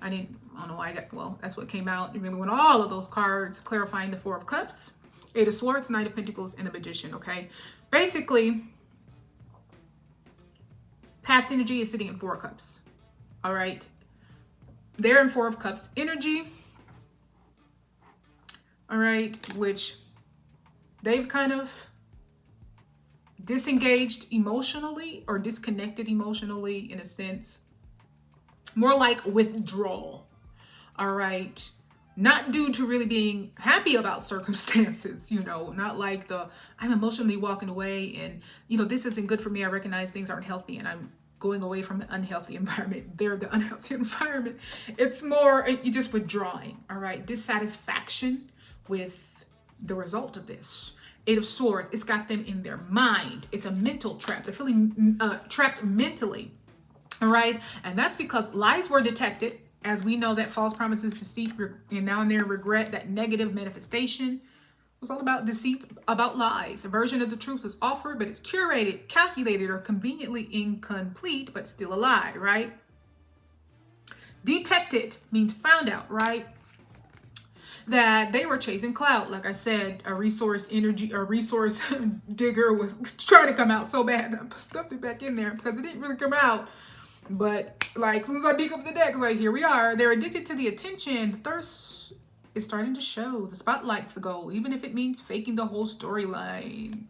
I don't know why I got, well, that's what came out. You really want all of those cards, clarifying the Four of Cups, Eight of Swords, Knight of Pentacles, and the Magician, okay? Basically, Pat's energy is sitting in Four of Cups, all right? They're in Four of Cups energy, all right, which they've kind of disengaged emotionally or disconnected emotionally in a sense, more like withdrawal, all right? Not due to really being happy about circumstances, you know, not like I'm emotionally walking away and, you know, this isn't good for me. I recognize things aren't healthy and I'm going away from an unhealthy environment. They're the unhealthy environment. It's more, you just withdrawing, all right? Dissatisfaction with the result of this. Eight of Swords, it's got them in their mind. It's a mental trap. They're feeling trapped mentally, all right? And that's because lies were detected. As we know, that false promises, deceit, and now and then regret, that negative manifestation was all about deceit, about lies. A version of the truth is offered, but it's curated, calculated, or conveniently incomplete, but still a lie, right? Detected means found out, right? That they were chasing clout. Like I said, a resource digger was trying to come out so bad. I stuffed it back in there because it didn't really come out. But like, as soon as I pick up the deck, like, here we are. They're addicted to the attention. The thirst is starting to show. The spotlight's the goal, even if it means faking the whole storyline.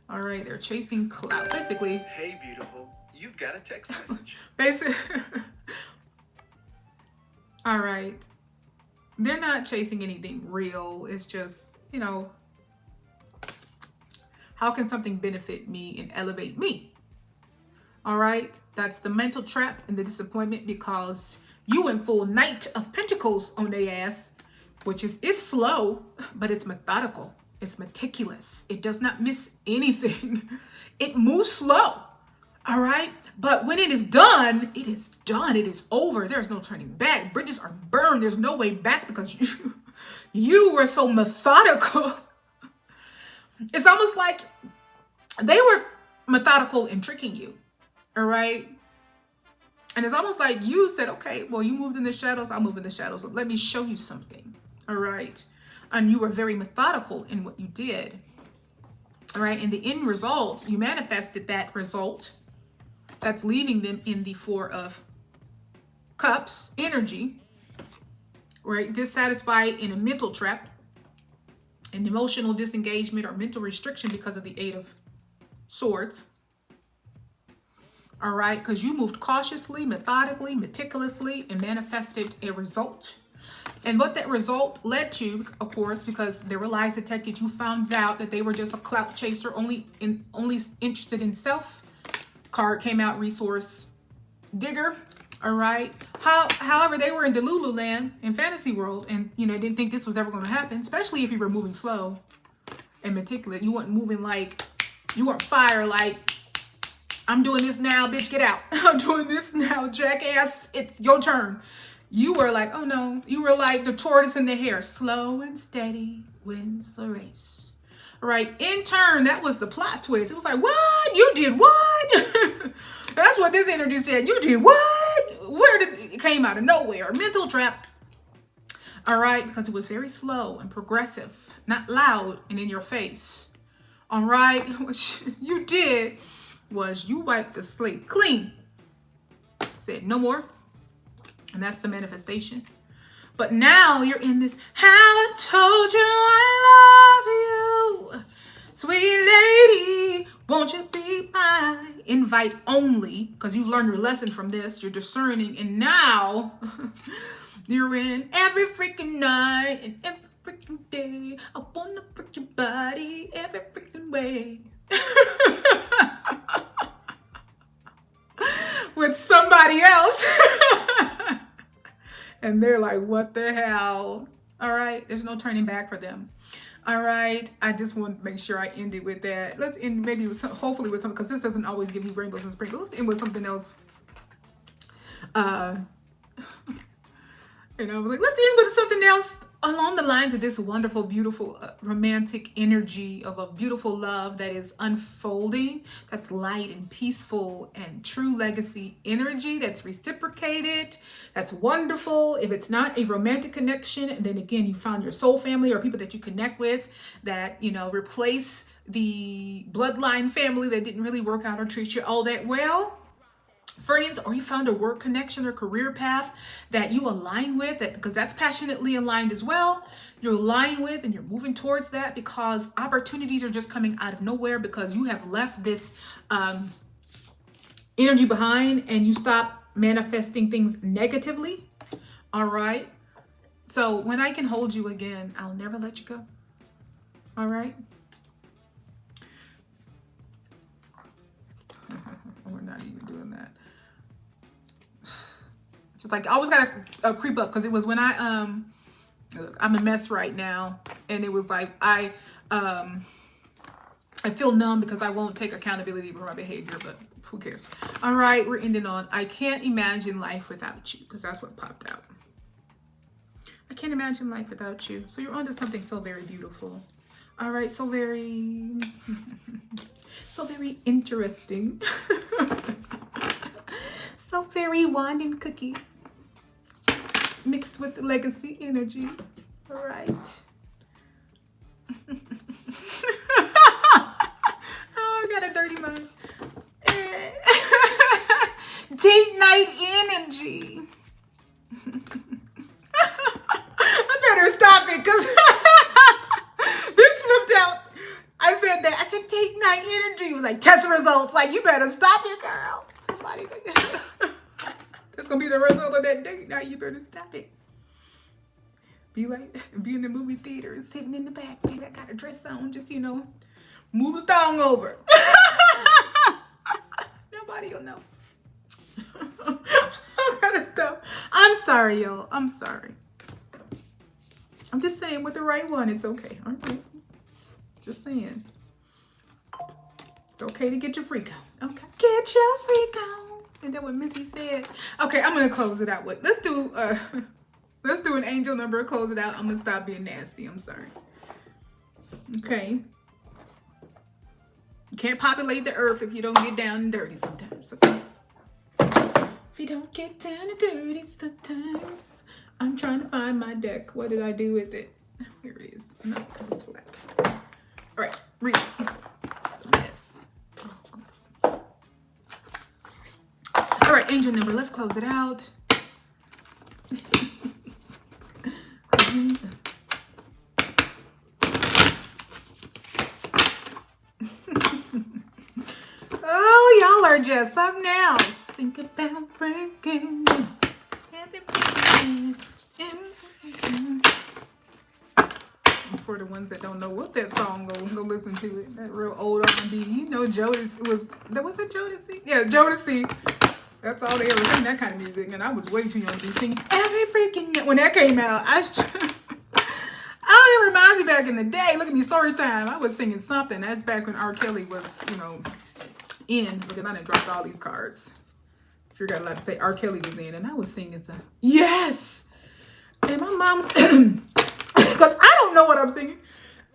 All right, they're chasing clout. Basically, Hey, beautiful, you've got a text message. basically. All right. They're not chasing anything real. It's just, how can something benefit me and elevate me? All right. That's the mental trap and the disappointment because you went full Knight of Pentacles on their ass, which is it's slow, but it's methodical. It's meticulous. It does not miss anything. It moves slow. All right. But when it is done, it is done. It is over. There's no turning back. Bridges are burned. There's no way back because you were so methodical. It's almost like they were methodical in tricking you. All right. And it's almost like you said, okay, well, you moved in the shadows. I'll move in the shadows. So let me show you something. All right. And you were very methodical in what you did. All right. And the end result, you manifested that result. That's leaving them in the Four of Cups energy, right? Dissatisfied in a mental trap, an emotional disengagement or mental restriction because of the Eight of Swords. All right, because you moved cautiously, methodically, meticulously, and manifested a result. And what that result led to, of course, because there were lies detected, you found out that they were just a clout chaser, only interested in self. Card came out, resource digger. All right. However, they were in Delulu land, in fantasy world, and didn't think this was ever going to happen, especially if you were moving slow and meticulous. You weren't moving like, you weren't fire like, I'm doing this now, bitch, get out. I'm doing this now, jackass, it's your turn. You were like, oh no. You were like the tortoise in the hare. Slow and steady wins the race. All right. In turn, that was the plot twist. It was like, what? You did what? That's what this energy said. You did what? Where did it came out of nowhere? Mental trap. All right. Because it was very slow and progressive, not loud and in your face. All right. What you did was you wiped the slate clean. Said no more. And that's the manifestation. But now you're in this, how I told you I love you. Sweet lady, won't you be my invite only? Because you've learned your lesson from this. You're discerning. And now you're in every freaking night and every freaking day. I want to freak your body every freaking way. With somebody else. And they're like, what the hell? All right. There's no turning back for them. All right. I just want to make sure I end it with that. Let's end maybe with hopefully with something, because this doesn't always give you rainbows and sprinkles. Let's end with something else. And I was like, let's end with something else along the lines of this wonderful, beautiful, romantic energy of a beautiful love that is unfolding, that's light and peaceful and true legacy energy that's reciprocated, that's wonderful. If it's not a romantic connection, then again, you found your soul family or people that you connect with that, replace the bloodline family that didn't really work out or treat you all that well. Friends, or you found a work connection or career path that you align with, that because that's passionately aligned as well. You're aligned with and you're moving towards that because opportunities are just coming out of nowhere because you have left this energy behind and you stop manifesting things negatively. All right. So when I can hold you again, I'll never let you go. All right. We're not even doing that. Just like I always gotta creep up because it was when I'm a mess right now, and it was like I feel numb because I won't take accountability for my behavior, but who cares? All right, we're ending on I can't imagine life without you because that's what popped out. I can't imagine life without you. So you're onto something so very beautiful. All right, so very interesting. So very wine and cookie mixed with the legacy energy. All right. Oh, I got a dirty mouth. Date night energy. I better stop it because this flipped out. I said date night like, test results. Like, you better stop it, girl. Somebody. That's going to be the result of that date. Now you better stop it. Be in the movie theater, sitting in the back. Baby, I got a dress on. Just, move the thong over. Nobody will know. All kind of stuff. I'm sorry, y'all. I'm sorry. I'm just saying, with the right one, it's okay. All right. Just saying. It's okay to get your freak on. Okay. Get your freak on. Isn't that what Missy said? Okay, I'm gonna close it out with. Let's do an angel number. Close it out. I'm gonna stop being nasty. I'm sorry. Okay. You can't populate the earth if you don't get down and dirty sometimes. Okay. If you don't get down and dirty sometimes. I'm trying to find my deck. What did I do with it? Here it is. No, because it's black. All right, read it. It's a mess. All right, angel number. Let's close it out. Oh, y'all are just something else. Think about Freek'n You. For the ones that don't know what that song goes, go listen to it. That real old R&B. Jodeci was it Jodeci? Yeah, Jodeci. That's all they ever sing, that kind of music. And I was way too young to be singing every freaking when that came out. Oh, it reminds me back in the day. Look at me, story time. I was singing something. That's back when R. Kelly was, in. Look at I done dropped all these cards. Sure got a lot to say. R. Kelly was in, and I was singing some. Yes! And my mom's, because I don't know what I'm singing.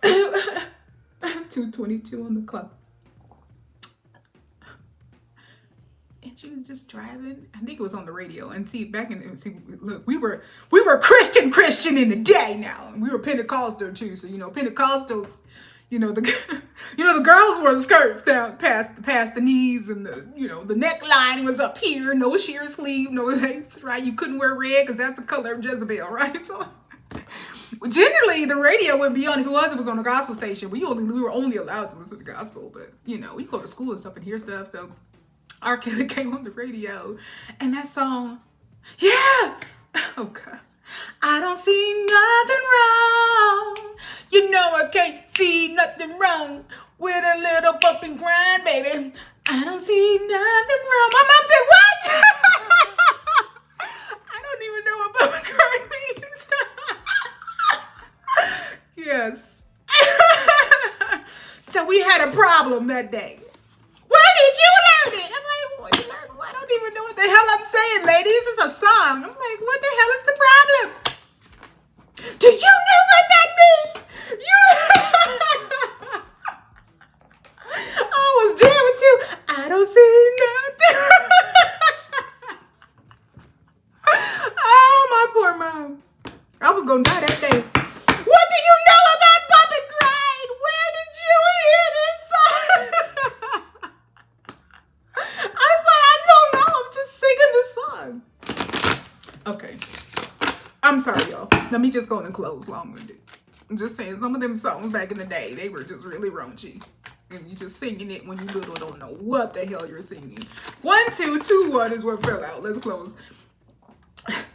2:22 on the clock. And she was just driving. I think it was on the radio. And look, we were Christian in the day now. And we were Pentecostal too. So Pentecostals, the girls wore the skirts down past the knees, and the neckline was up here, no sheer sleeve, no lace, right? You couldn't wear red because that's the color of Jezebel, right? So generally the radio wouldn't be on. If it was on a gospel station. We were only allowed to listen to gospel, but you go to school and stuff and hear stuff. So R. Kelly came on the radio, and that song, yeah, oh God. I don't see nothing wrong. I can't see nothing wrong with a little bump and grind, baby. I don't see nothing wrong. My mom said, what? I don't even know what bump and grind means. Yes. So we had a problem that day. Where did you learn it? I'm like, what you learn? I don't even know what the hell I'm saying, ladies. It's a song. I'm like, what the hell is the problem? Do you know what that means? I was jamming too. I don't see nothing. Oh, my poor mom. I was going to die that day. What do you know about bump and grind? Where did you hear this song? I was like, I don't know. I'm just singing the song. Okay. I'm sorry, y'all. Let me just go and close long-winded. I'm just saying, some of them songs back in the day, they were just really raunchy. And you just singing it when you little don't know what the hell you're singing. 1, 2, 2, 1 is what fell out. Let's close.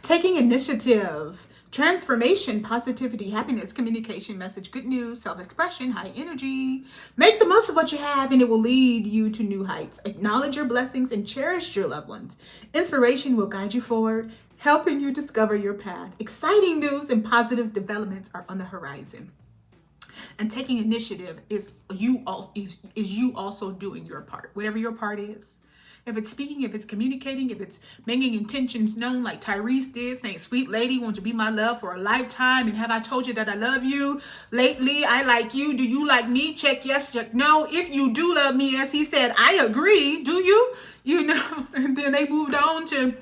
Taking initiative. Transformation, positivity, happiness, communication, message, good news, self-expression, high energy. Make the most of what you have, and it will lead you to new heights. Acknowledge your blessings and cherish your loved ones. Inspiration will guide you forward, helping you discover your path. Exciting news and positive developments are on the horizon. And taking initiative is you also doing your part, whatever your part is. If it's speaking, if it's communicating, if it's making intentions known like Tyrese did, saying, sweet lady, won't you be my love for a lifetime? And have I told you that I love you? Lately, I like you. Do you like me? Check yes, check no. If you do love me, as he said, I agree. Do you? And then they moved on to...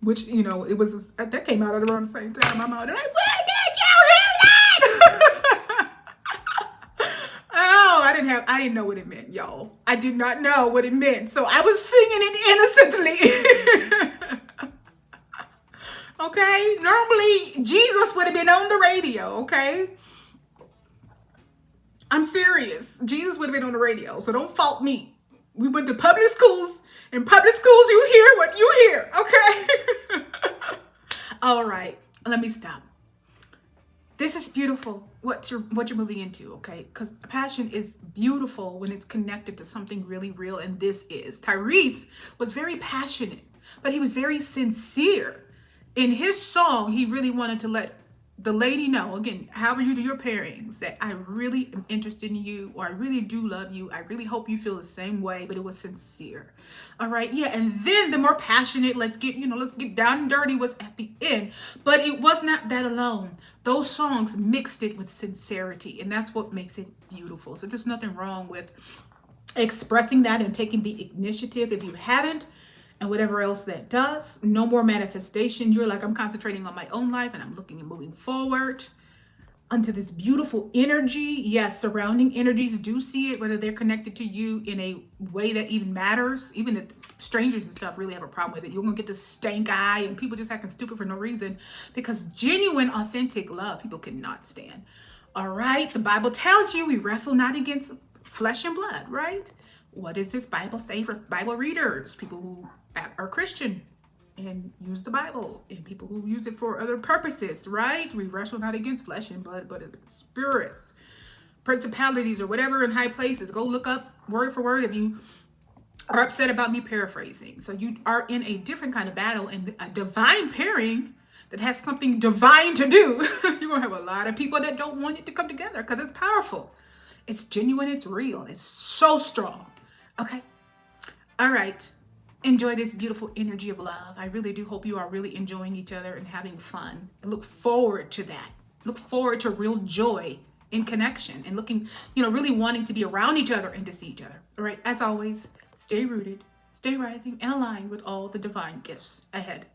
Which, it was, that came out at around the same time. I'm out like, where did you hear that? Oh, I didn't know what it meant, y'all. I did not know what it meant. So I was singing it innocently. Okay? Normally, Jesus would have been on the radio, okay? I'm serious. Jesus would have been on the radio, so don't fault me. We went to public schools. In public schools, you hear what you hear, okay? All right, let me stop. This is beautiful. What you're moving into, okay? Because passion is beautiful when it's connected to something really real, and this is. Tyrese was very passionate, but he was very sincere. In his song, he really wanted to let the lady know, again, however you do your pairings, that I really am interested in you, or I really do love you. I really hope you feel the same way, but it was sincere. All right, yeah, and then the more passionate, let's get down and dirty was at the end. But it was not that alone. Those songs mixed it with sincerity, and that's what makes it beautiful. So there's nothing wrong with expressing that and taking the initiative if you haven't, and whatever else that does. No more manifestation. You're like, I'm concentrating on my own life and I'm looking and moving forward onto this beautiful energy. Yes, surrounding energies do see it, whether they're connected to you in a way that even matters. Even the strangers and stuff really have a problem with it. You're gonna get this stank eye and people just acting stupid for no reason, because genuine, authentic love people cannot stand. All right, the Bible tells you we wrestle not against flesh and blood, right? What does this Bible say for Bible readers, people who are Christian and use the Bible, and people who use it for other purposes, right? We wrestle not against flesh and blood, but spirits, principalities, or whatever in high places. Go look up word for word if you are upset about me paraphrasing. So you are in a different kind of battle, and a divine pairing that has something divine to do. You're gonna have a lot of people that don't want it to come together because it's powerful. It's genuine, it's real, it's so strong. Okay. All right. Enjoy this beautiful energy of love. I really do hope you are really enjoying each other and having fun. I look forward to that. Look forward to real joy in connection and looking, really wanting to be around each other and to see each other. All right. As always, stay rooted, stay rising, and aligned with all the divine gifts ahead.